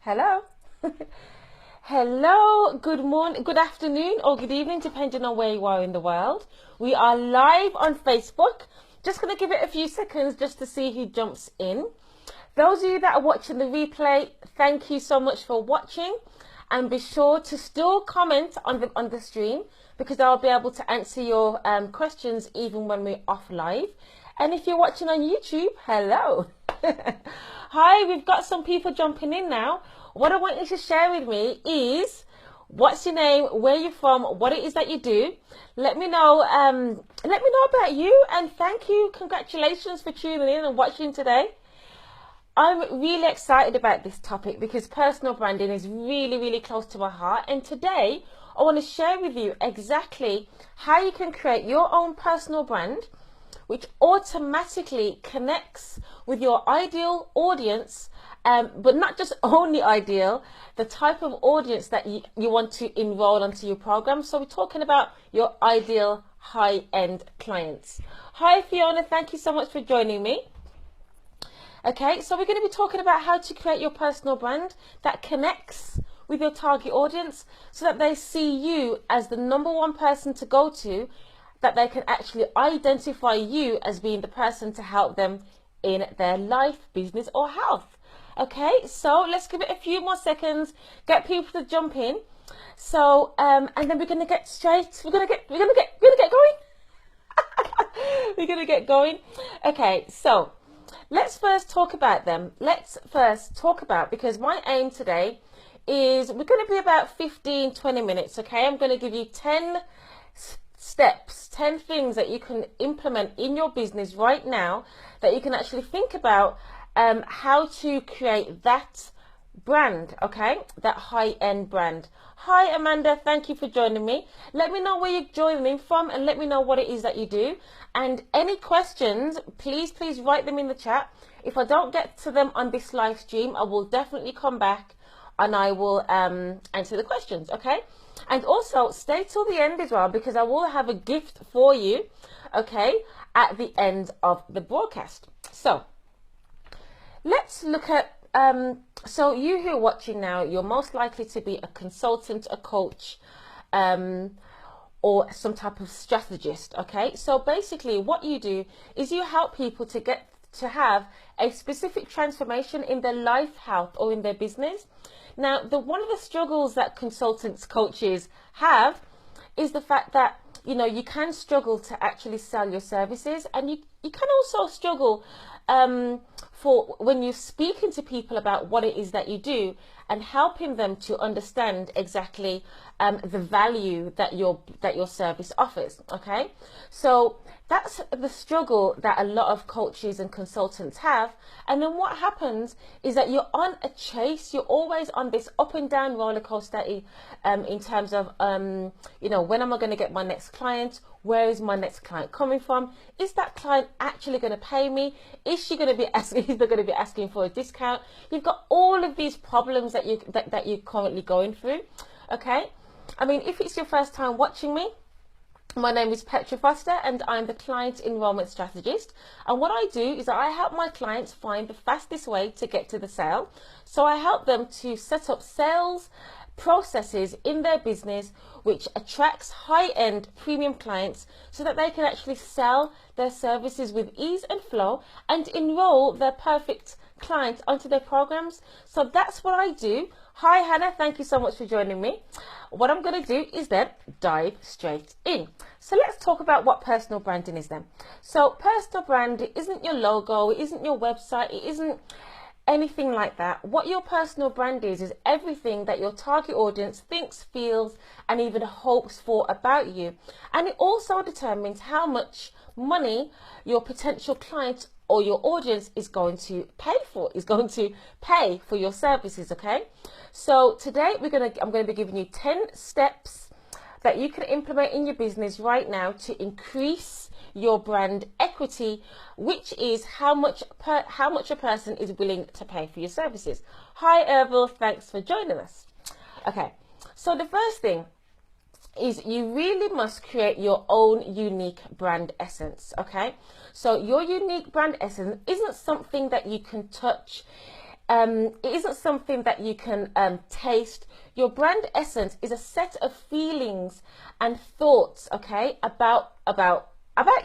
Hello. Hello, good morning, good afternoon, or good evening, depending on where you are in the world. We are live on Facebook. Just going to give it a few seconds just to see who jumps in. Those of you that are watching the replay, thank you so much for watching. And be sure to still comment on the stream, because I'll be able to answer your questions even when we're off live. And if you're watching on YouTube, hello. Hi, we've got some people jumping in now. What I want you to share with me is what's your name, where you're from, what it is that you do. Let me know about you, and thank you. Congratulations for tuning in and watching today. I'm really excited about this topic because personal branding is really, really close to my heart. And today I want to share with you exactly how you can create your own personal brand, which automatically connects with your ideal audience, but not just only ideal, the type of audience that you want to enroll onto your program. So we're talking about your ideal high-end clients. Hi Fiona, thank you so much for joining me. Okay, so we're going to be talking about how to create your personal brand that connects with your target audience so that they see you as the #1 person to go to, that they can actually identify you as being the person to help them in their life, business or health. Okay, so let's give it a few more seconds, get people to jump in. So and then we're gonna get going. We're gonna get going. Okay, so let's first talk about them. Because my aim today is we're going to be about 15-20 minutes. Okay, I'm going to give you 10 steps, 10 things that you can implement in your business right now that you can actually think about how to create that brand, okay, that high-end brand. Hi Amanda, thank you for joining me. Let me know where you're joining from and let me know what it is that you do. And any questions, please write them in the chat. If I don't get to them on this live stream, I will definitely come back and I will answer the questions, okay? And also stay till the end as well, because I will have a gift for you, okay, at the end of the broadcast. So let's look at so you who are watching now, you're most likely to be a consultant, a coach, or some type of strategist, okay? So basically what you do is you help people to get to have a specific transformation in their life, health, or in their business. Now, one of the struggles that consultants, coaches have is the fact that, you know, you can struggle to actually sell your services, and you can also struggle for when you're speaking to people about what it is that you do and helping them to understand exactly the value that your service offers, okay? So that's the struggle that a lot of coaches and consultants have. And then what happens is that you're on a chase. You're always on this up and down roller coaster in terms of, you know, when am I going to get my next client? Where is my next client coming from? Is that client actually going to pay me? Is she going to be asking? Is they going to be asking for a discount? You've got all of these problems that you're currently going through. Okay, I mean, if it's your first time watching me, my name is Petra and I'm the client enrollment strategist. And what I do is I help my clients find the fastest way to get to the sale. So I help them to set up sales processes in their business which attracts high-end premium clients so that they can actually sell their services with ease and flow and enroll their perfect client onto their programs. So that's what I do. Hi Hannah, thank you so much for joining me. What I'm going to do is then dive straight in. So let's talk about what personal branding is then. So personal brand isn't your logo, it isn't your website, it isn't anything like that. What your personal brand is everything that your target audience thinks, feels, and even hopes for about you. And it also determines how much money your potential client or your audience is going to pay for your services, okay? So today I'm going to be giving you 10 steps that you can implement in your business right now to increase your brand equity, which is how much a person is willing to pay for your services. Hi Erbil, thanks for joining us. Okay, so the first thing is you really must create your own unique brand essence, okay? So your unique brand essence isn't something that you can touch It isn't something that you can taste. Your brand essence is a set of feelings and thoughts, okay, about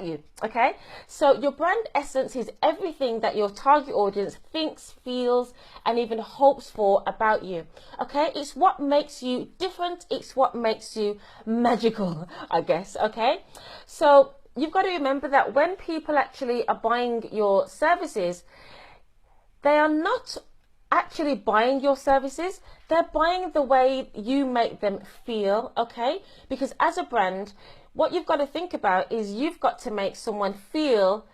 you, okay? So your brand essence is everything that your target audience thinks, feels, and even hopes for about you, okay? It's what makes you different. It's what makes you magical, I guess, okay? So you've got to remember that when people actually are buying your services, they are not actually buying your services. They're buying the way you make them feel, okay? Because as a brand, what you've got to think about is you've got to make someone feel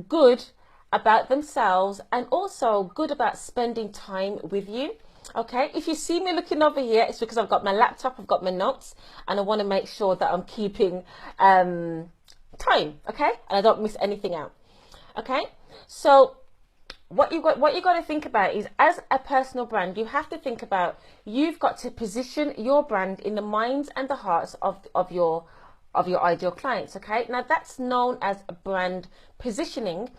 good about themselves and also good about spending time with you, okay? If you see me looking over here, it's because I've got my laptop, I've got my notes, and I want to make sure that I'm keeping time, okay? And I don't miss anything out, okay? So what you got to think about is, as a personal brand, you have to think about, you've got to position your brand in the minds and the hearts of your ideal clients, okay? Now that's known as brand positioning,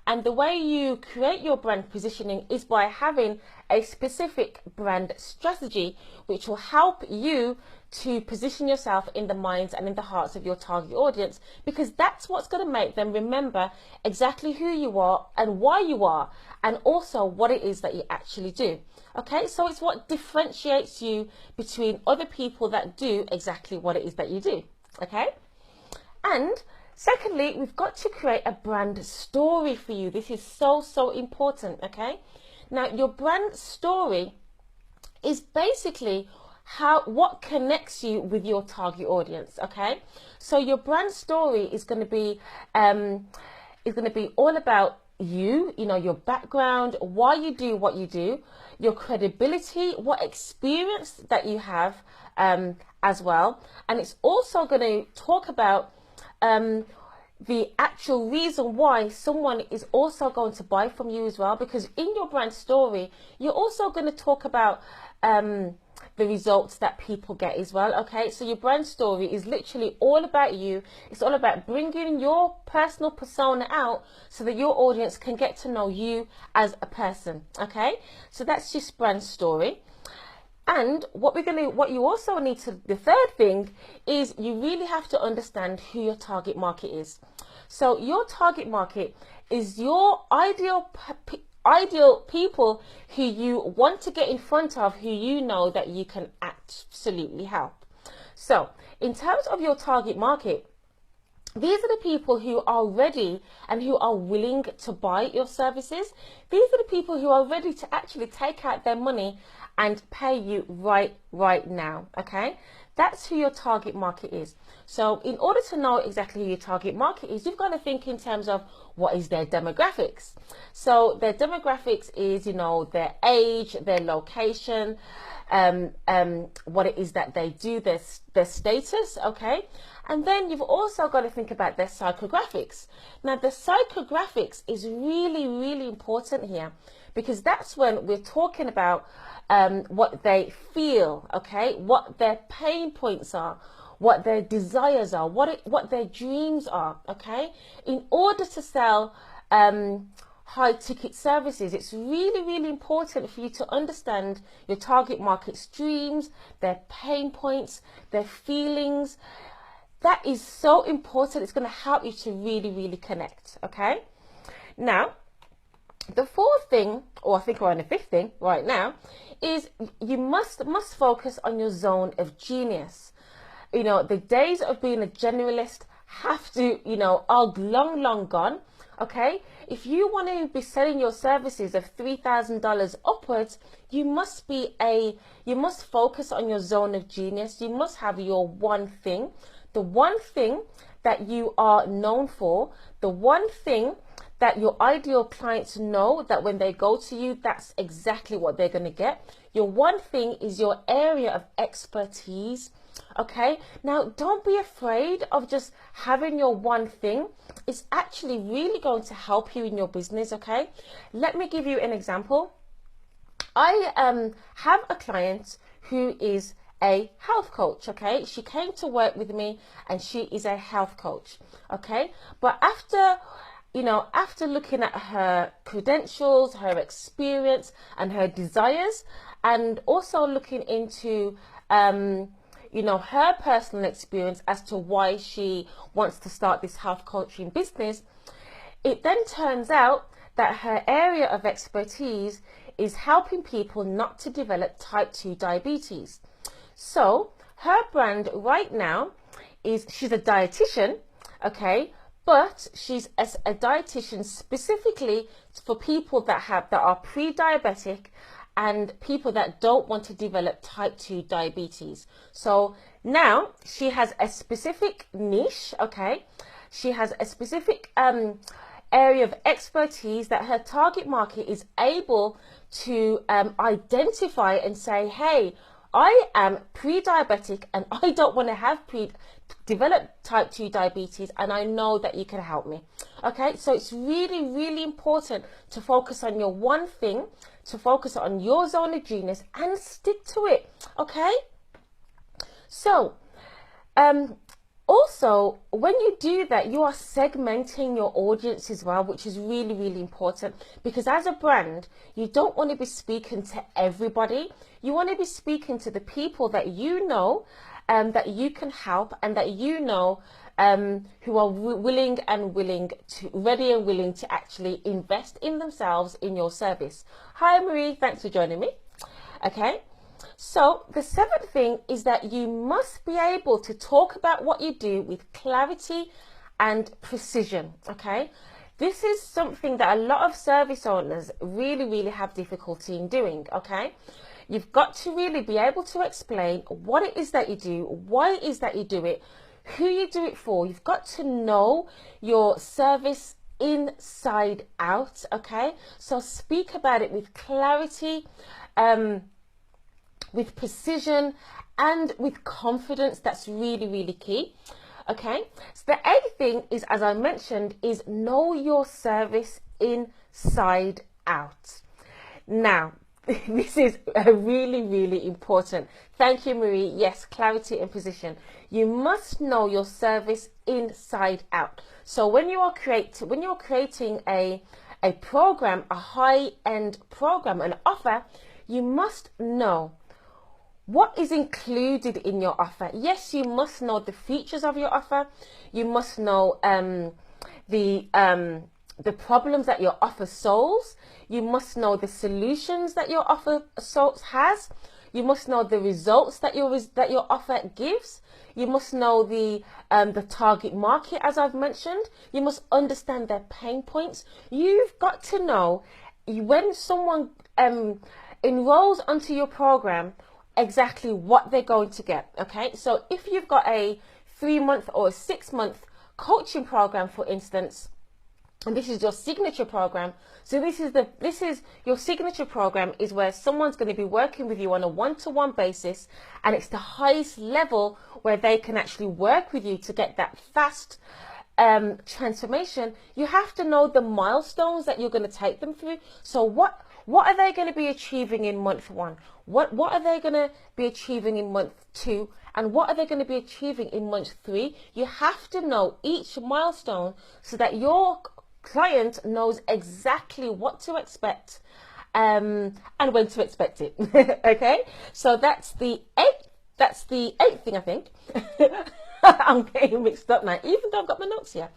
and the way you create your brand positioning is by having a specific brand strategy which will help you to position yourself in the minds and in the hearts of your target audience, because that's what's going to make them remember exactly who you are and why you are, and also what it is that you actually do, okay? So it's what differentiates you between other people that do exactly what it is that you do, okay? And secondly, we've got to create a brand story for you. This is so important, okay? Now, your brand story is basically what connects you with your target audience, okay? So your brand story is going to be all about you, your background, why you do what you do, your credibility, what experience that you have as well. And it's also going to talk about the actual reason why someone is also going to buy from you as well, because in your brand story, you're also going to talk about the results that people get as well, okay? So your brand story is literally all about you. It's all about bringing your personal persona out so that your audience can get to know you as a person, okay? So that's just brand story. And what you also need to, the third thing is, you really have to understand who your target market is. So your target market is your ideal people who you want to get in front of, who you know that you can absolutely help. So in terms of your target market, these are the people who are ready and who are willing to buy your services. These are the people who are ready to actually take out their money and pay you right now, okay? That's who your target market is. So in order to know exactly who your target market is, you've got to think in terms of what is their demographics. So their demographics is, their age, their location, what it is that they do, their status, okay? And then you've also got to think about their psychographics. Now, the psychographics is really important here, because that's when we're talking about what they feel, okay? What their pain points are, what their desires are, what their dreams are, okay? In order to sell high ticket services, it's really important for you to understand your target market's dreams, their pain points, their feelings. That is so important. It's going to help you to really connect, okay? Now, the fourth thing, or I think we're on the fifth thing right now, is you must focus on your zone of genius. The days of being a generalist have to, are long gone, okay? If you want to be selling your services of $3,000 upwards, you must focus on your zone of genius. You must have your one thing, the one thing that you are known for, the one thing that your ideal clients know that when they go to you, that's exactly what they're going to get. Your one thing is your area of expertise, okay? Now, don't be afraid of just having your one thing. It's actually really going to help you in your business, okay? Let me give you an example. I have a client who is a health coach, okay? She came to work with me and she is a health coach, okay? But after you know, after looking at her credentials, her experience and her desires, and also looking into, you know, her personal experience as to why she wants to start this health coaching business, it then turns out that her area of expertise is helping people not to develop type 2 diabetes. So her brand right now is, she's a dietitian, okay, but she's a dietitian specifically for people that are pre-diabetic and people that don't want to develop type 2 diabetes. So now she has a specific niche, okay? She has a specific area of expertise that her target market is able to identify and say, hey, I am pre-diabetic and I don't want to have develop type 2 diabetes, and I know that you can help me. Okay, so it's really, really important to focus on your one thing, to focus on your zone of genius and stick to it. Okay, so also, when you do that, you are segmenting your audience as well, which is really, really important, because as a brand, you don't want to be speaking to everybody. You want to be speaking to the people that you know, that you can help, and that you know who are ready and willing to actually invest in themselves in your service. Hi Marie, thanks for joining me. Okay. So the seventh thing is that you must be able to talk about what you do with clarity and precision, okay? This is something that a lot of service owners really, really have difficulty in doing, okay? You've got to really be able to explain what it is that you do, why it is that you do it, who you do it for. You've got to know your service inside out, okay? So speak about it with clarity, with precision and with confidence. That's really, really key. Okay, so the eighth thing is, as I mentioned, is know your service inside out. Now, this is really, really important. Thank you, Marie. Yes, clarity and precision. You must know your service inside out. So when you are creating a program, a high-end program, an offer, you must know what is included in your offer. Yes, you must know the features of your offer. You must know the problems that your offer solves. You must know the solutions that your offer has. You must know the results that your offer gives. You must know the target market, as I've mentioned. You must understand their pain points. You've got to know when someone enrolls onto your program, exactly what they're going to get. Okay, so if you've got a 3-month or a 6-month coaching program, for instance, and this is your signature program, so this is your signature program, is where someone's going to be working with you on a one-to-one basis, and it's the highest level where they can actually work with you to get that fast transformation. You have to know the milestones that you're going to take them through. So what are they going to be achieving in month 1? What are they going to be achieving in month 2? And what are they going to be achieving in month 3? You have to know each milestone so that your client knows exactly what to expect and when to expect it. Okay, so that's the eighth thing, I think. I'm getting mixed up now, even though I've got my notes here.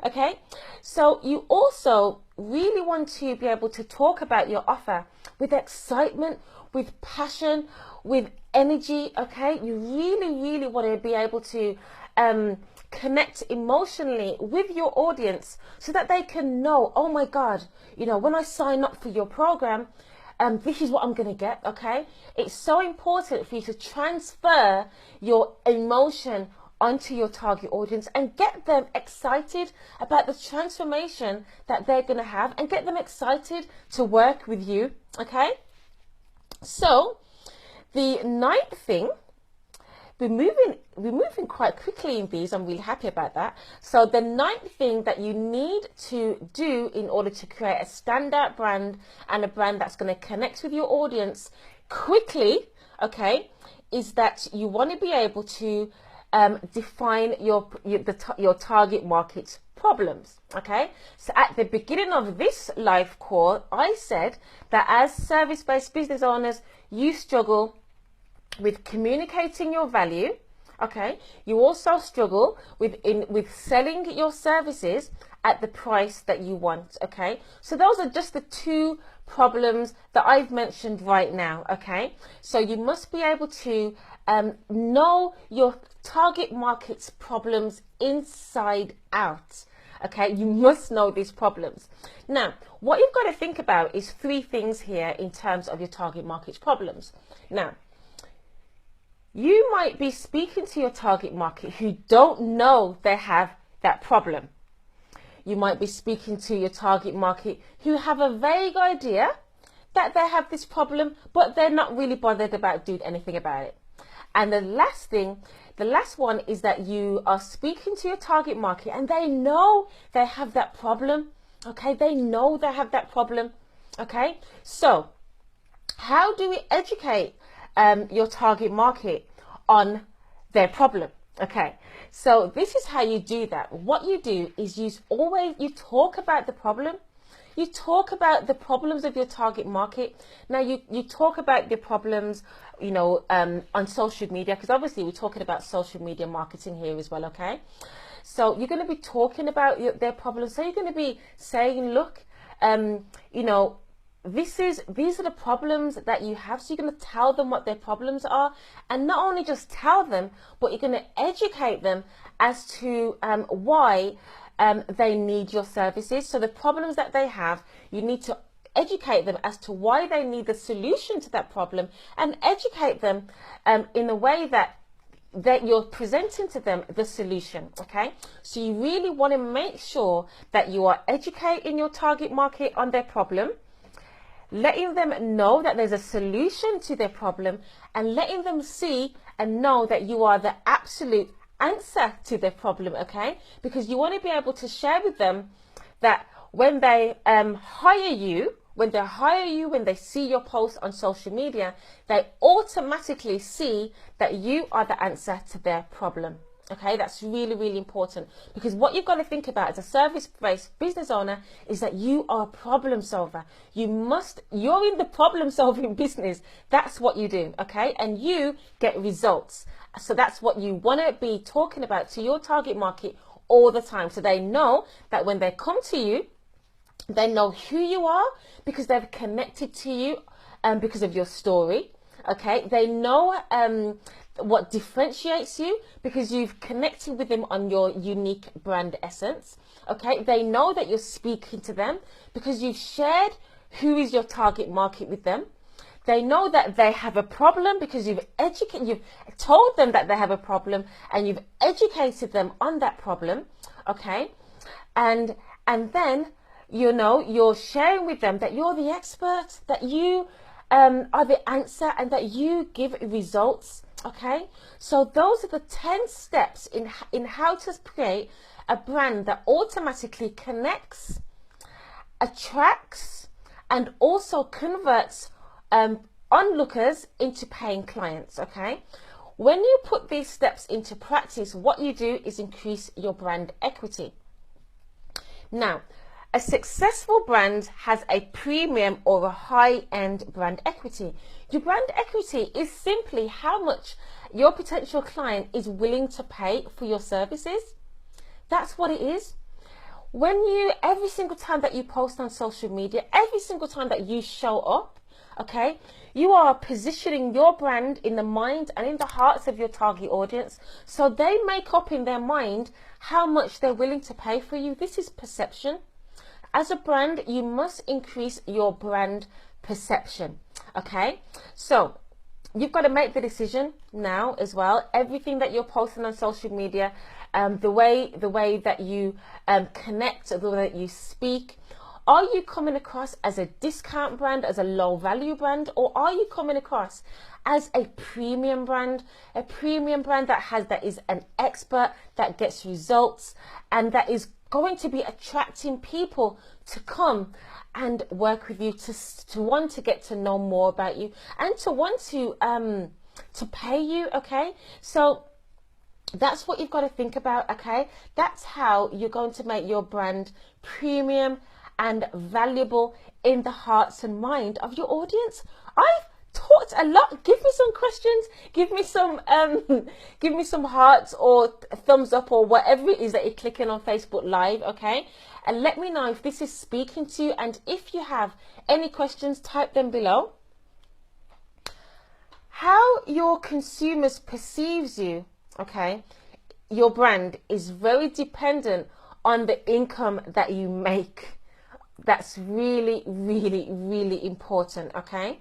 Okay, so you also really want to be able to talk about your offer with excitement, with passion, with energy. Okay, you really, really want to be able to connect emotionally with your audience so that they can know, oh my God, you know, when I sign up for your program, this is what I'm going to get. Okay, it's so important for you to transfer your emotion onto your target audience and get them excited about the transformation that they're going to have, and get them excited to work with you. Okay, so the 9th thing, we're moving quite quickly in these. I'm really happy about that. So the 9th thing that you need to do in order to create a standout brand, and a brand that's going to connect with your audience quickly, okay, is that you want to be able to define your target market problems. Okay, so at the beginning of this live call, I said that as service-based business owners, you struggle with communicating your value. Okay, you also struggle with selling your services at the price that you want. Okay, so those are just the two problems that I've mentioned right now. Okay, so you must be able to know your target market's problems inside out. Okay, you must know these problems. Now, what you've got to think about is three things here in terms of your target market's problems. Now, you might be speaking to your target market who don't know they have that problem. You might be speaking to your target market who have a vague idea that they have this problem, but they're not really bothered about doing anything about it. And the last one is that you are speaking to your target market and they know they have that problem. Okay, they know they have that problem. Okay, so how do we educate your target market on their problem? Okay, so this is how you do that. What you do is you talk about the problem. You talk about the problems of your target market. Now you talk about the problems, you know, on social media, because obviously we're talking about social media marketing here as well. Okay, so you're going to be talking about their problems. So you're going to be saying, look, you know, these are the problems that you have. So you're going to tell them what their problems are, and not only just tell them, but you're going to educate them as to why they need your services. So the problems that they have, you need to educate them as to why they need the solution to that problem, and educate them in a way that you're presenting to them the solution. Okay, so you really want to make sure that you are educating your target market on their problem, letting them know that there's a solution to their problem, and letting them see and know that you are the absolute answer to their problem. Okay, because you want to be able to share with them that when they hire you, when they see your post on social media, they automatically see that you are the answer to their problem. Okay, that's really, really important, because what you've got to think about as a service-based business owner is that you are a problem solver. You're in the problem solving business. That's what you do. Okay, and you get results. So that's what you want to be talking about to your target market all the time. So they know that when they come to you, they know who you are because they've connected to you because of your story. Okay, they know what differentiates you because you've connected with them on your unique brand essence. Okay, they know that you're speaking to them because you've shared who is your target market with them. They know that they have a problem because you've told them that they have a problem, and you've educated them on that problem. Okay, and then, you know, you're sharing with them that you're the expert, that you are the answer, and that you give results. Okay, so those are the 10 steps in how to create a brand that automatically connects, attracts, and also converts onlookers into paying clients. Okay, when you put these steps into practice, what you do is increase your brand equity. Now, a successful brand has a premium or a high-end brand equity. Your brand equity is simply how much your potential client is willing to pay for your services. That's what it is. Every single time that you post on social media, every single time that you show up, okay, you are positioning your brand in the mind and in the hearts of your target audience, so they make up in their mind how much they're willing to pay for you. This is perception. As a brand, you must increase your brand perception. Okay, so you've got to make the decision now as well. Everything that you're posting on social media, the way that you connect, the way that you speak, are you coming across as a discount brand, as a low value brand, or are you coming across as a premium brand that is an expert, that gets results, and that is going to be attracting people to come and work with you, to want to get to know more about you, and to want to pay you. Okay, so That's what you've got to think about, okay? That's how you're going to make your brand premium and valuable in the hearts and mind of your audience. I've talked a lot. Give me some questions. Give me some give me some hearts or thumbs up or whatever it is that you're clicking on Facebook Live, okay? And let me know if this is speaking to you, and if you have any questions, type them below. How your consumers perceives you, okay, your brand is very dependent on the income that you make. That's really, really, really important, okay?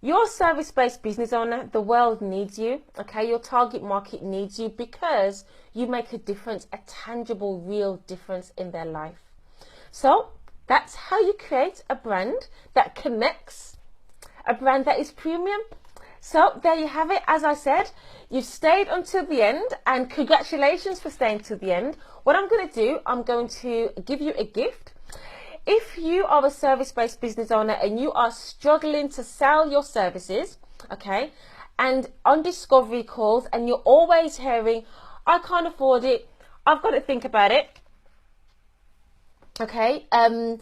You're a service-based business owner. The world needs you, okay? Your target market needs you because you make a difference, a tangible, real difference in their life. So that's how you create a brand that connects, a brand that is premium. So there you have it. As I said, you've stayed until the end, and congratulations for staying to the end. What I'm going to do, I'm going to give you a gift. If you are a service-based business owner and you are struggling to sell your services, okay, and on discovery calls, and you're always hearing, I can't afford it, I've got to think about it, okay, I'm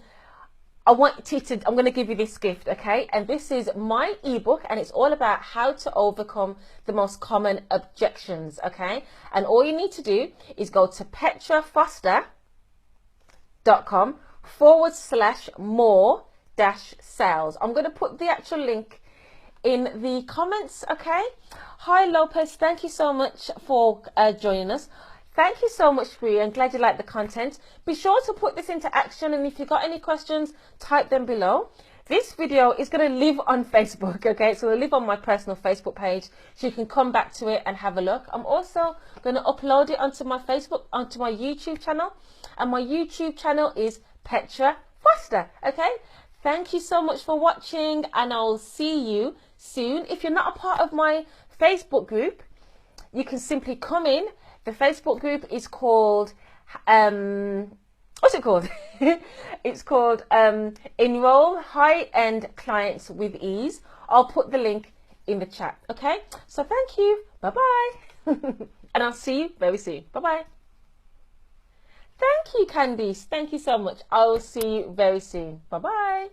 going to give you this gift, okay? And this is my ebook, and it's all about how to overcome the most common objections, okay? And all you need to do is go to petrafoster.com/more-sales. I'm going to put the actual link in the comments, okay? Hi, Lopez. Thank you so much for joining us. Thank you so much, Bree. I'm glad you like the content. Be sure to put this into action, and if you've got any questions, type them below. This video is going to live on Facebook, okay? It's going to live on my personal Facebook page, so you can come back to it and have a look. I'm also going to upload it onto my YouTube channel, and my YouTube channel is Petra Foster, okay? Thank you so much for watching, and I'll see you soon. If you're not a part of my Facebook group, you can simply come in. The Facebook group is called, what's it called? It's called Enroll High-End Clients with Ease. I'll put the link in the chat, okay? So thank you. Bye-bye. And I'll see you very soon. Bye-bye. Thank you, Candice. Thank you so much. I will see you very soon. Bye-bye.